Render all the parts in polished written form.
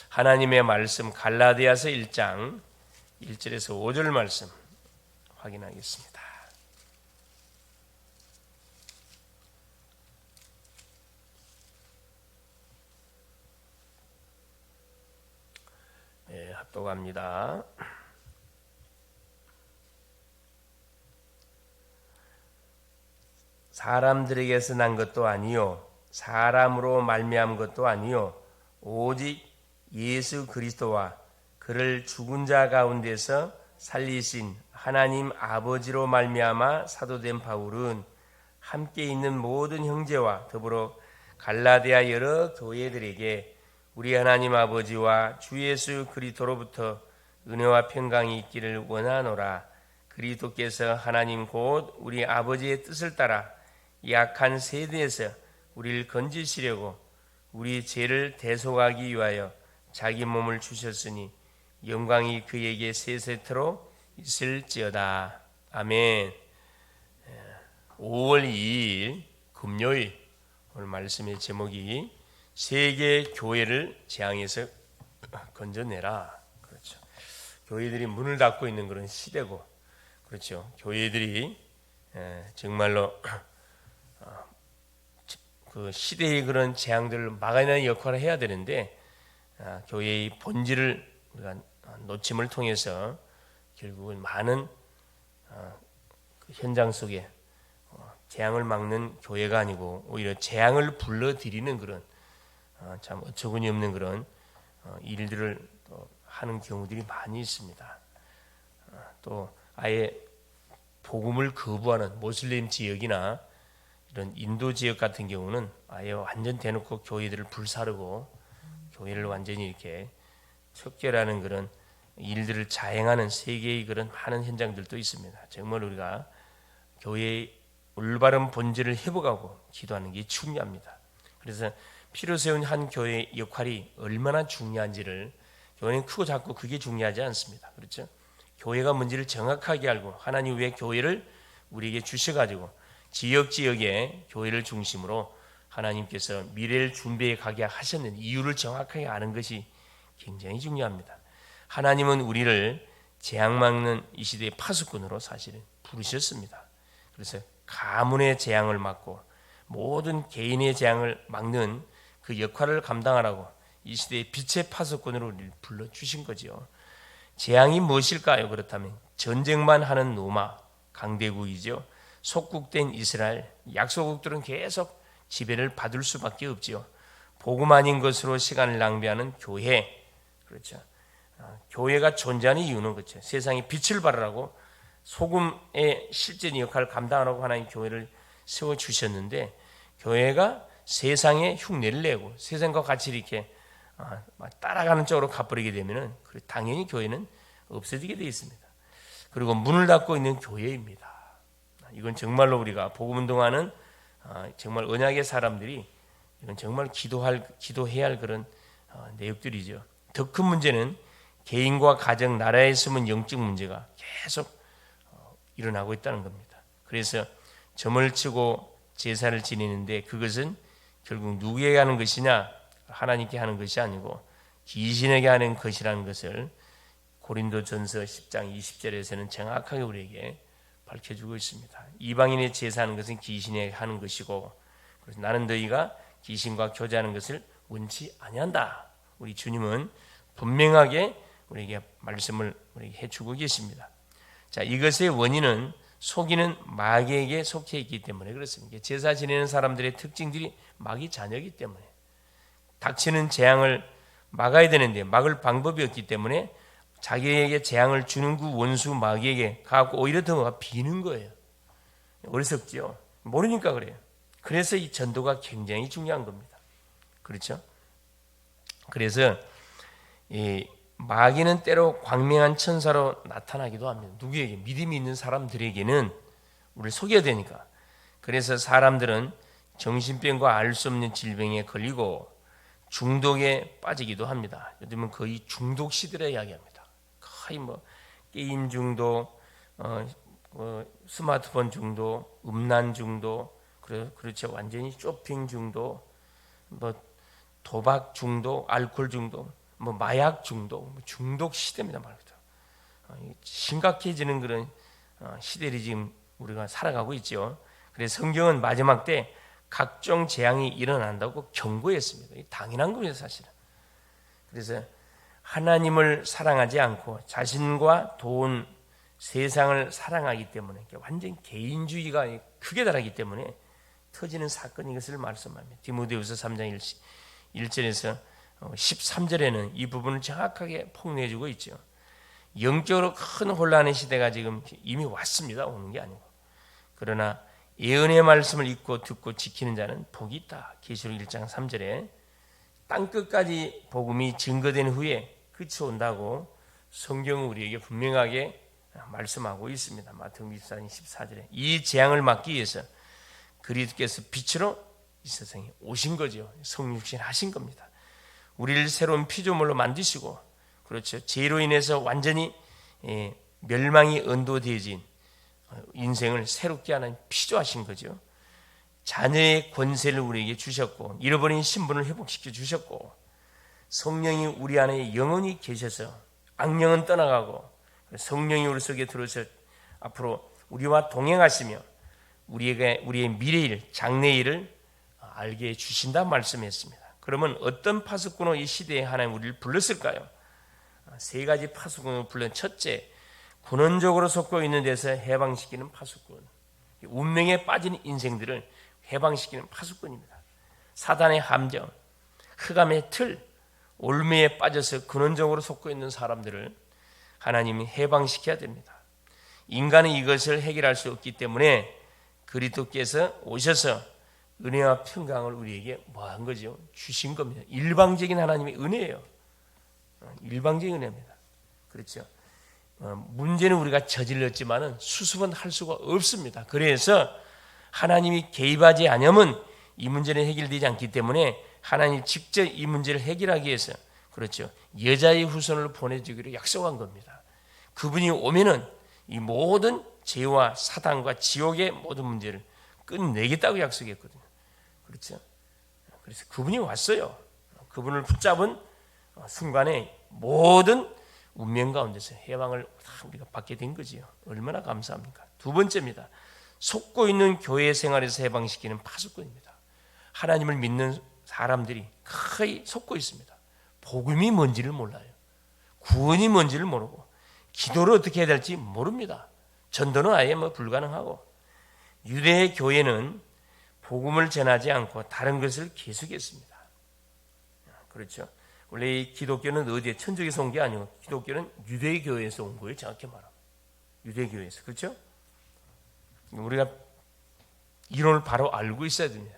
하나님의 말씀 갈라디아서 1장 1절에서 5절 말씀 확인하겠습니다. 합독합니다. 사람들에게서 난 것도 아니요 사람으로 말미암은 것도 아니요 오직 예수 그리스도와 그를 죽은 자 가운데서 살리신 하나님 아버지로 말미암아 사도된 바울은 함께 있는 모든 형제와 더불어 갈라디아 여러 교회들에게 우리 하나님 아버지와 주 예수 그리스도로부터 은혜와 평강이 있기를 원하노라. 그리스도께서 하나님 곧 우리 아버지의 뜻을 따라 약한 세대에서 우리를 건지시려고 우리 죄를 대속하기 위하여 자기 몸을 주셨으니 영광이 그에게 세세토록 있을지어다. 아멘. 5월 2일 금요일 오늘 말씀의 제목이 세계 교회를 재앙에서 건져내라. 그렇죠. 교회들이 문을 닫고 있는 그런 시대고, 그렇죠. 교회들이 정말로 그 시대의 그런 재앙들을 막아내는 역할을 해야 되는데 교회의 본질을 우리가 놓침을 통해서 결국은 많은 그 현장 속에 재앙을 막는 교회가 아니고 오히려 재앙을 불러들이는 그런 참 어처구니 없는 그런 일들을 또 하는 경우들이 많이 있습니다. 또 아예 복음을 거부하는 모슬림 지역이나 이런 인도 지역 같은 경우는 아예 완전 대놓고 교회들을 불사르고 교회를 완전히 이렇게 척결하는 그런 일들을 자행하는 세계의 그런 많은 현장들도 있습니다. 정말 우리가 교회의 올바른 본질을 회복하고 기도하는 게 중요합니다. 그래서 피로 세운 한 교회의 역할이 얼마나 중요한지를 교회는 크고 작고 그게 중요하지 않습니다. 그렇죠? 교회가 뭔지를 정확하게 알고 하나님 왜 교회를 우리에게 주셔가지고 지역지역의 교회를 중심으로 하나님께서 미래를 준비해 가게 하셨는 이유를 정확하게 아는 것이 굉장히 중요합니다. 하나님은 우리를 재앙 막는 이 시대의 파수꾼으로 사실은 부르셨습니다. 그래서 가문의 재앙을 막고 모든 개인의 재앙을 막는 그 역할을 감당하라고 이 시대의 빛의 파수꾼으로 우리를 불러주신 거죠. 재앙이 무엇일까요? 그렇다면 전쟁만 하는 로마 강대국이죠. 속국된 이스라엘, 약소국들은 계속 지배를 받을 수밖에 없지요. 복음 아닌 것으로 시간을 낭비하는 교회, 그렇죠. 교회가 존재하는 이유는 그렇죠. 세상에 빛을 발하라고 소금의 실제적인 역할을 감당하라고 하나님 교회를 세워 주셨는데 교회가 세상에 흉내를 내고 세상과 같이 이렇게 따라가는 쪽으로 가버리게 되면은 당연히 교회는 없어지게 되어 있습니다. 그리고 문을 닫고 있는 교회입니다. 이건 정말로 우리가 복음 운동하는 정말 언약의 사람들이 이건 정말 기도해야 할 그런 내용들이죠. 더 큰 문제는 개인과 가정, 나라에 숨은 영적 문제가 계속 일어나고 있다는 겁니다. 그래서 점을 치고 제사를 지내는데 그것은 결국 누구에게 하는 것이냐? 하나님께 하는 것이 아니고 귀신에게 하는 것이라는 것을 고린도전서 10장 20절에서는 정확하게 우리에게 밝혀주고 있습니다. 이방인의 제사하는 것은 귀신에게 하는 것이고 그래서 나는 너희가 귀신과 교제하는 것을 원치 아니한다. 우리 주님은 분명하게 우리에게 말씀을 우리에게 해주고 계십니다. 자, 이것의 원인은 속이는 마귀에게 속해 있기 때문에 그렇습니다. 제사 지내는 사람들의 특징들이 마귀 자녀이기 때문에 닥치는 재앙을 막아야 되는데 막을 방법이 없기 때문에 자기에게 재앙을 주는 그 원수 마귀에게 가고 오히려 더 비는 거예요. 어리석죠. 모르니까 그래요. 그래서 이 전도가 굉장히 중요한 겁니다. 그렇죠? 그래서 이 마귀는 때로 광명한 천사로 나타나기도 합니다. 누구에게? 믿음이 있는 사람들에게는 우리를 속여야 되니까. 그래서 사람들은 정신병과 알 수 없는 질병에 걸리고 중독에 빠지기도 합니다. 요즘은 거의 중독 시대라 이야기합니다. 거의 뭐 게임 중독, 스마트폰 중독, 음란 중독, 그렇죠. 완전히 쇼핑 중독, 뭐 도박 중독, 알코올 중독, 마약 중독, 중독 시대입니다 말 그대로. 심각해지는 그런 시대를 지금 우리가 살아가고 있죠. 그래서 성경은 마지막 때 각종 재앙이 일어난다고 경고했습니다. 당연한 겁니다 사실은. 그래서 하나님을 사랑하지 않고 자신과 돈, 세상을 사랑하기 때문에 완전 개인주의가 크게 달하기 때문에 터지는 사건이 이것을 말씀합니다. 디모데후서 3장 1절에서 13절에는 이 부분을 정확하게 폭로해주고 있죠. 영적으로 큰 혼란의 시대가 지금 이미 왔습니다. 오는 게 아니고. 그러나 예언의 말씀을 읽고 듣고 지키는 자는 복이 있다. 계시록 1장 3절에 땅끝까지 복음이 증거된 후에 끝이 온다고 성경은 우리에게 분명하게 말씀하고 있습니다. 마태복음 24장 14절에 이 재앙을 막기 위해서 그리스도께서 빛으로 이 세상에 오신 거죠. 성육신 하신 겁니다. 우리를 새로운 피조물로 만드시고, 그렇죠, 죄로 인해서 완전히 멸망이 언도되어진 인생을 새롭게 하는 피조하신 거죠. 자녀의 권세를 우리에게 주셨고, 잃어버린 신분을 회복시켜 주셨고, 성령이 우리 안에 영원히 계셔서 악령은 떠나가고 성령이 우리 속에 들어서 앞으로 우리와 동행하시며 우리의 미래일, 장래일을 알게 해주신다 말씀했습니다. 그러면 어떤 파수꾼으로 이 시대에 하나님 우리를 불렀을까요? 세 가지 파수꾼으로 불른 첫째, 근원적으로 속고 있는 데서 해방시키는 파수꾼. 운명에 빠진 인생들을 해방시키는 파수꾼입니다. 사단의 함정, 흑암의 틀, 올무에 빠져서 근원적으로 속고 있는 사람들을 하나님이 해방시켜야 됩니다. 인간은 이것을 해결할 수 없기 때문에 그리스도께서 오셔서 은혜와 평강을 우리에게 뭐한 거죠? 주신 겁니다. 일방적인 하나님의 은혜예요. 일방적인 은혜입니다. 그렇죠? 문제는 우리가 저질렀지만은 수습은 할 수가 없습니다. 그래서 하나님이 개입하지 않으면 이 문제는 해결되지 않기 때문에 하나님 직접 이 문제를 해결하기 위해서, 그렇죠, 여자의 후손을 보내주기로 약속한 겁니다. 그분이 오면은 이 모든 죄와 사단과 지옥의 모든 문제를 끝내겠다고 약속했거든요. 그렇죠? 그래서 그분이 왔어요. 그분을 붙잡은 순간에 모든 운명 가운데서 해방을 우리가 받게 된 거지요. 얼마나 감사합니까? 두 번째입니다. 속고 있는 교회 생활에서 해방시키는 파수꾼입니다. 하나님을 믿는 사람들이 거의 속고 있습니다. 복음이 뭔지를 몰라요. 구원이 뭔지를 모르고 기도를 어떻게 해야 될지 모릅니다. 전도는 아예 불가능하고, 유대의 교회는 복음을 전하지 않고 다른 것을 계속했습니다. 그렇죠? 원래 이 기독교는 어디에, 천주교에서 온 게 아니고 기독교는 유대의 교회에서 온 거예요. 정확히 말하면 유대의 교회에서. 그렇죠? 우리가 이론을 바로 알고 있어야 됩니다.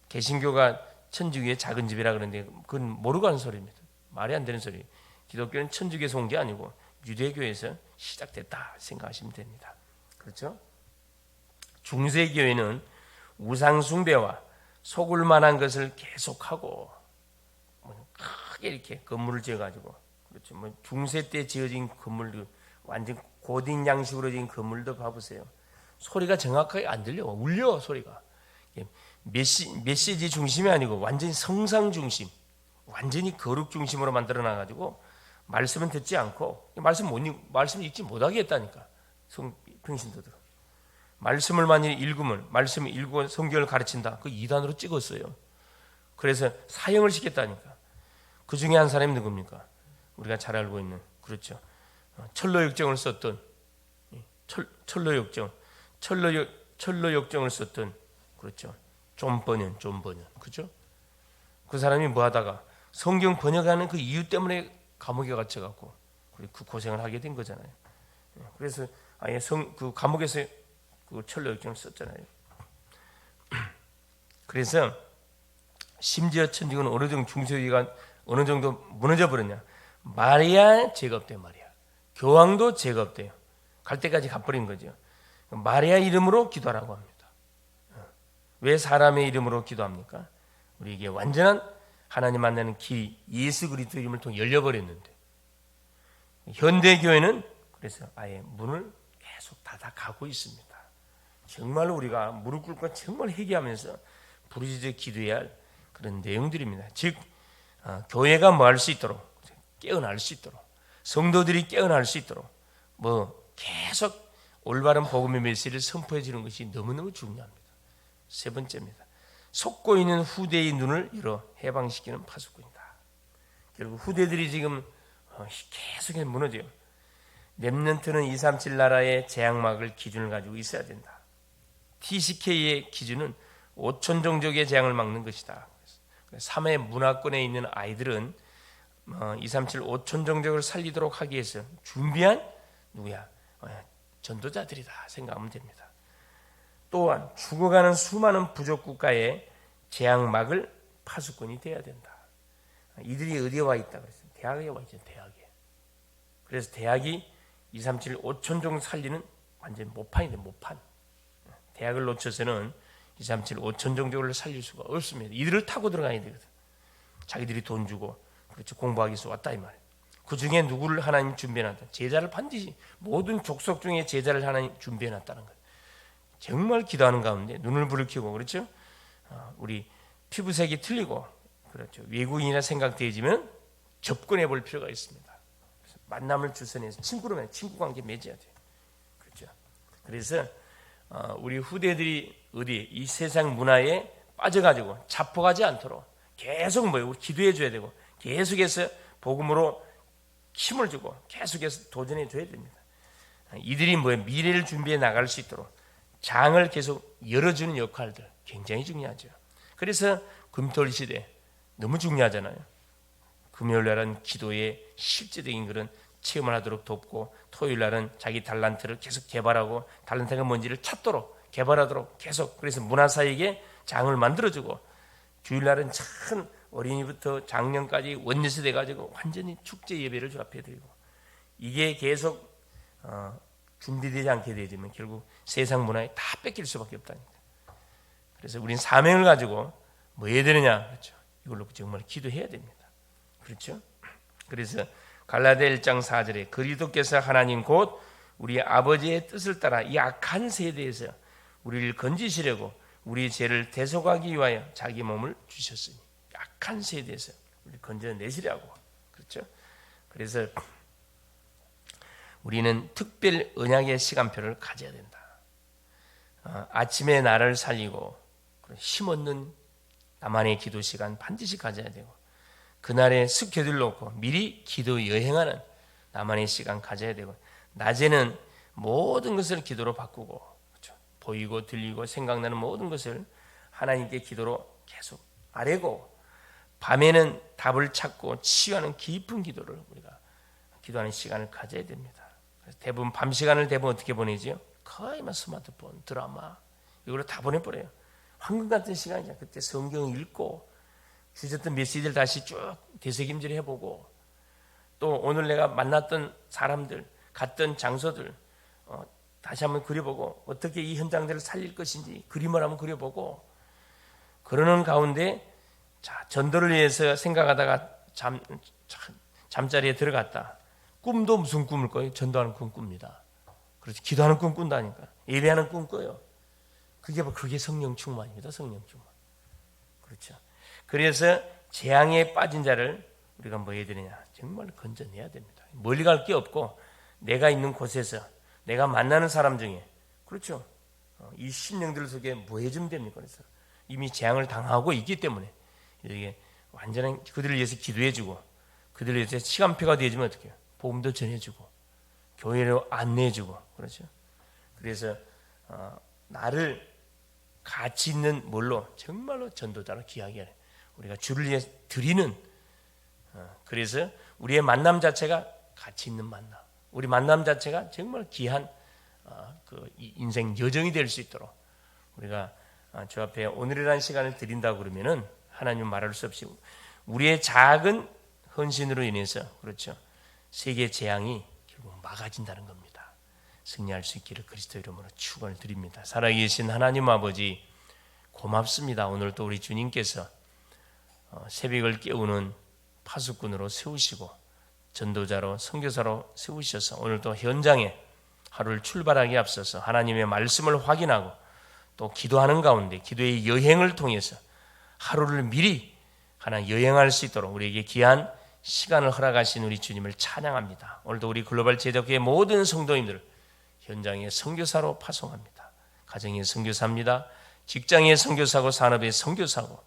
개신교가 천주교의 작은 집이라 그러는데 그건 모르고 하는 소리입니다. 말이 안 되는 소리. 기독교는 천주교에서 온 게 아니고 유대교에서 시작됐다 생각하시면 됩니다. 그렇죠? 중세교회는 우상숭배와 속을 만한 것을 계속하고 크게 이렇게 건물을 지어가지고, 그렇죠, 중세 때 지어진 건물도 완전 고딩 양식으로 지은 건물도 봐보세요. 소리가 정확하게 안 들려. 울려 소리가. 메시지 중심이 아니고 완전히 성상 중심, 완전히 거룩 중심으로 만들어놔가지고 말씀은 듣지 않고 말씀 읽지 못하게 했다니까. 평신도들 말씀을 많이 읽으면, 말씀을 읽고 성경을 가르친다, 그 이단으로 찍었어요. 그래서 사형을 시켰다니까. 그 중에 한 사람이 누굽니까? 우리가 잘 알고 있는, 그렇죠, 철로역정을 썼던, 철로역정을 썼던, 그렇죠, 존 버년, 그렇죠? 그 사람이 뭐 하다가 성경 번역하는 그 이유 때문에 감옥에 갇혀갖고 그 고생을 하게 된 거잖아요. 그래서 아예 그 감옥에서 그 철로역정을 썼잖아요. 그래서 심지어 천주교는 어느 정도, 중세교회가 어느 정도 무너져 버렸냐? 마리아 죄가 없대요. 마리아 교황도 죄가 없대요. 갈 때까지 가버린 거죠. 마리아 이름으로 기도하라고 합니다. 왜 사람의 이름으로 기도합니까? 우리에게 완전한 하나님 만나는 길, 예수 그리스도 이름을 통해 열려버렸는데, 현대교회는 그래서 아예 문을 계속 닫아가고 있습니다. 정말 우리가 무릎 꿇고 정말 회개하면서 부르짖어 기도해야 할 그런 내용들입니다. 즉 교회가 뭐 할 수 있도록, 깨어날 수 있도록, 성도들이 깨어날 수 있도록 계속 올바른 복음의 메시지를 선포해 주는 것이 너무너무 중요합니다. 세 번째입니다. 속고 있는 후대의 눈을 열어 해방시키는 파수꾼이다. 결국 후대들이 지금 계속해서 무너져요. 렘넌트는 237 나라의 재앙막을 기준을 가지고 있어야 된다. TCK의 기준은 5천 종족의 재앙을 막는 것이다. 3회 문화권에 있는 아이들은 237 5천 종족을 살리도록 하기 위해서 준비한 누구야? 전도자들이다 생각하면 됩니다. 또한 죽어가는 수많은 부족 국가의 재앙막을 파수꾼이 되어야 된다. 이들이 어디에 와 있다 그랬어요? 대학에 와 있죠. 대학에. 그래서 대학이 237 5천 종 살리는 완전 모판인데 모판. 대학을 놓쳐서는 237 5천 종족을 살릴 수가 없습니다. 이들을 타고 들어가야 되거든. 자기들이 돈 주고 그렇죠. 공부하기 위해서 왔다 이 말이에요. 그 중에 누구를 하나님 준비해놨다. 제자를 반드시 모든 족속 중에 제자를 하나님 준비해놨다는 거예요. 정말 기도하는 가운데 눈을 부르키고 그렇죠. 우리 피부색이 틀리고 그렇죠. 외국인이라 생각되어지면 접근해 볼 필요가 있습니다. 만남을 주선해서 친구로 친구 관계 맺어야 돼요. 그렇죠. 그래서 우리 후대들이 이 세상 문화에 빠져가지고 자포하지 않도록 계속 우리 기도해 줘야 되고 계속해서 복음으로 힘을 주고 계속해서 도전해 줘야 됩니다. 이들이 미래를 준비해 나갈 수 있도록 장을 계속 열어주는 역할들 굉장히 중요하죠. 그래서 금토일 시대 너무 중요하잖아요. 금요일 날은 기도의 실제적인 그런 체험을 하도록 돕고 토요일 날은 자기 달란트를 계속 개발하고 달란트가 뭔지를 찾도록 개발하도록 계속 그래서 문화사에게 장을 만들어주고 주일 날은 참 어린이부터 장년까지 원내세 돼가지고 완전히 축제 예배를 주 앞에 드리고 이게 계속 준비되지 않게 되면 결국 세상 문화에 다 뺏길 수밖에 없다니까. 그래서 우리는 사명을 가지고 뭐 해야 되느냐 그렇죠. 이걸로 정말 기도해야 됩니다. 그렇죠. 그래서 갈라디아 1장 4절에 그리스도께서 하나님 곧 우리 아버지의 뜻을 따라 이 악한 세대에서 우리를 건지시려고 우리 죄를 대속하기 위하여 자기 몸을 주셨으니 악한 세대에서 우리를 건져내시려고 그렇죠. 그래서 우리는 특별 언약의 시간표를 가져야 된다. 아침에 나를 살리고 힘없는 나만의 기도 시간 반드시 가져야 되고 그날에 스케줄 놓고 미리 기도 여행하는 나만의 시간 가져야 되고 낮에는 모든 것을 기도로 바꾸고 그렇죠? 보이고 들리고 생각나는 모든 것을 하나님께 기도로 계속 아뢰고 밤에는 답을 찾고 치유하는 깊은 기도를 우리가 기도하는 시간을 가져야 됩니다. 그래서 대부분 밤 시간을 어떻게 보내지요? 거의 스마트폰, 드라마 이걸로 다 보내버려요. 황금 같은 시간이죠. 그때 성경 읽고 주셨던 메시지를 다시 쭉 되새김질 해보고 또 오늘 내가 만났던 사람들 갔던 장소들 다시 한번 그려보고 어떻게 이 현장들을 살릴 것인지 그림을 한번 그려보고 그러는 가운데 전도를 위해서 생각하다가 잠자리에 들어갔다. 꿈도 무슨 꿈을 꿔요? 전도하는 꿈 꿉니다. 그렇지. 기도하는 꿈 꾼다니까. 예배하는 꿈 꿔요. 그게 성령 충만입니다. 성령 충만. 그렇죠. 그래서 재앙에 빠진 자를 우리가 뭐 해야 되느냐? 정말 건져내야 됩니다. 멀리 갈 게 없고 내가 있는 곳에서 내가 만나는 사람 중에 그렇죠. 이 심령들 속에 뭐 해주면 됩니까? 그래서 이미 재앙을 당하고 있기 때문에 이게 완전한 그들을 위해서 기도해주고 그들을 위해서 시간표가 되어주면 어떻게 해요? 복음도 전해주고 교회로 안내해주고 그렇죠. 그래서 나를 가치 있는 뭘로 정말로 전도자로 귀하게 해. 우리가 주를 위해 드리는 그래서 우리의 만남 자체가 가치 있는 만남 우리 만남 자체가 정말 귀한 그 인생 여정이 될 수 있도록 우리가 주 앞에 오늘이라는 시간을 드린다고 그러면은 하나님 말할 수 없이 우리의 작은 헌신으로 인해서 그렇죠 세계 재앙이 결국 막아진다는 겁니다. 승리할 수 있기를 그리스도 이름으로 축원을 드립니다. 살아계신 하나님 아버지 고맙습니다. 오늘 또 우리 주님께서 새벽을 깨우는 파수꾼으로 세우시고 전도자로 선교사로 세우셔서 오늘도 현장에 하루를 출발하기에 앞서서 하나님의 말씀을 확인하고 또 기도하는 가운데 기도의 여행을 통해서 하루를 미리 하나 여행할 수 있도록 우리에게 귀한 시간을 허락하신 우리 주님을 찬양합니다. 오늘도 우리 글로벌 제자교회 모든 성도님들 현장의 선교사로 파송합니다. 가정의 선교사입니다. 직장의 선교사고 산업의 선교사고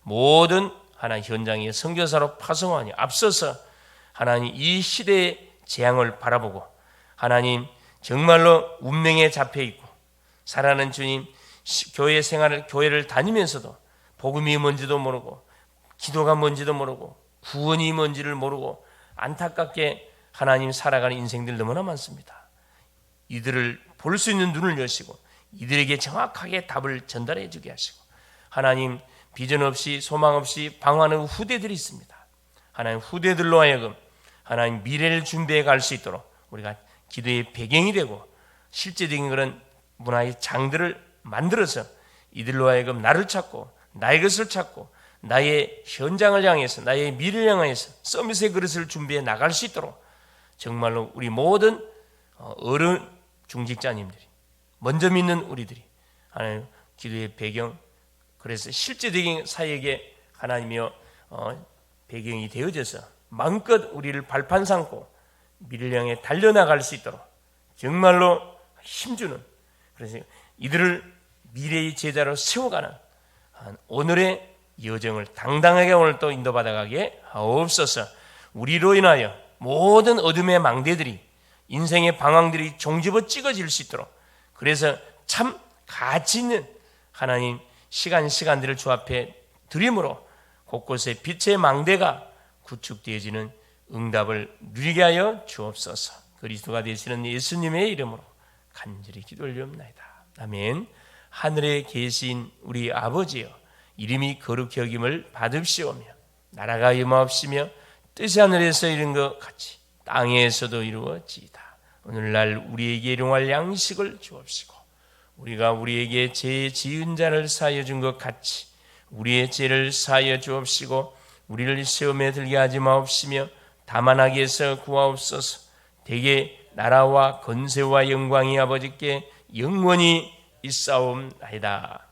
모든 하나 현장의 선교사로 파송하니 앞서서 하나님 이 시대의 재앙을 바라보고 하나님 정말로 운명에 잡혀 있고 살아가는 주님 교회 생활을 교회를 다니면서도 복음이 뭔지도 모르고 기도가 뭔지도 모르고 구원이 뭔지를 모르고 안타깝게 하나님 살아가는 인생들 너무나 많습니다. 이들을 볼 수 있는 눈을 여시고 이들에게 정확하게 답을 전달해 주게 하시고 하나님 비전 없이 소망 없이 방황하는 후대들이 있습니다. 하나님 후대들로 하여금 하나님 미래를 준비해 갈 수 있도록 우리가 기도의 배경이 되고 실제적인 그런 문화의 장들을 만들어서 이들로 하여금 나를 찾고 나의 것을 찾고 나의 현장을 향해서 나의 미래를 향해서 서밋의 그릇을 준비해 나갈 수 있도록 정말로 우리 모든 어른 중직자님들이 먼저 믿는 우리들이 하나님 기도의 배경 그래서 실제적인 사역의 하나님이여 배경이 되어져서 마음껏 우리를 발판 삼고 미래를 향해 달려나갈 수 있도록 정말로 힘주는 그래서 이들을 미래의 제자로 세워가는 오늘의 여정을 당당하게 오늘 또 인도받아가게 하옵소서. 우리로 인하여 모든 어둠의 망대들이 인생의 방황들이 종집어 찍어질 수 있도록 그래서 참 가치 있는 하나님 시간들을 주 앞에 드림으로 곳곳에 빛의 망대가 구축되어지는 응답을 누리게 하여 주옵소서. 그리스도가 되시는 예수님의 이름으로 간절히 기도 올리옵나이다. 아멘. 하늘에 계신 우리 아버지여 이름이 거룩히 여김을 받으시오며 나라가 임하옵시며 뜻이 하늘에서 이룬 것 같이 땅에서도 이루어지이다. 오늘날 우리에게 일용할 양식을 주옵시고 우리가 우리에게 죄 지은 자를 사하여 준 것 같이 우리의 죄를 사하여 주옵시고 우리를 시험에 들게 하지 마옵시며 다만 악에서 구하옵소서. 대개 나라와 건세와 영광이 아버지께 영원히 있사옵나이다.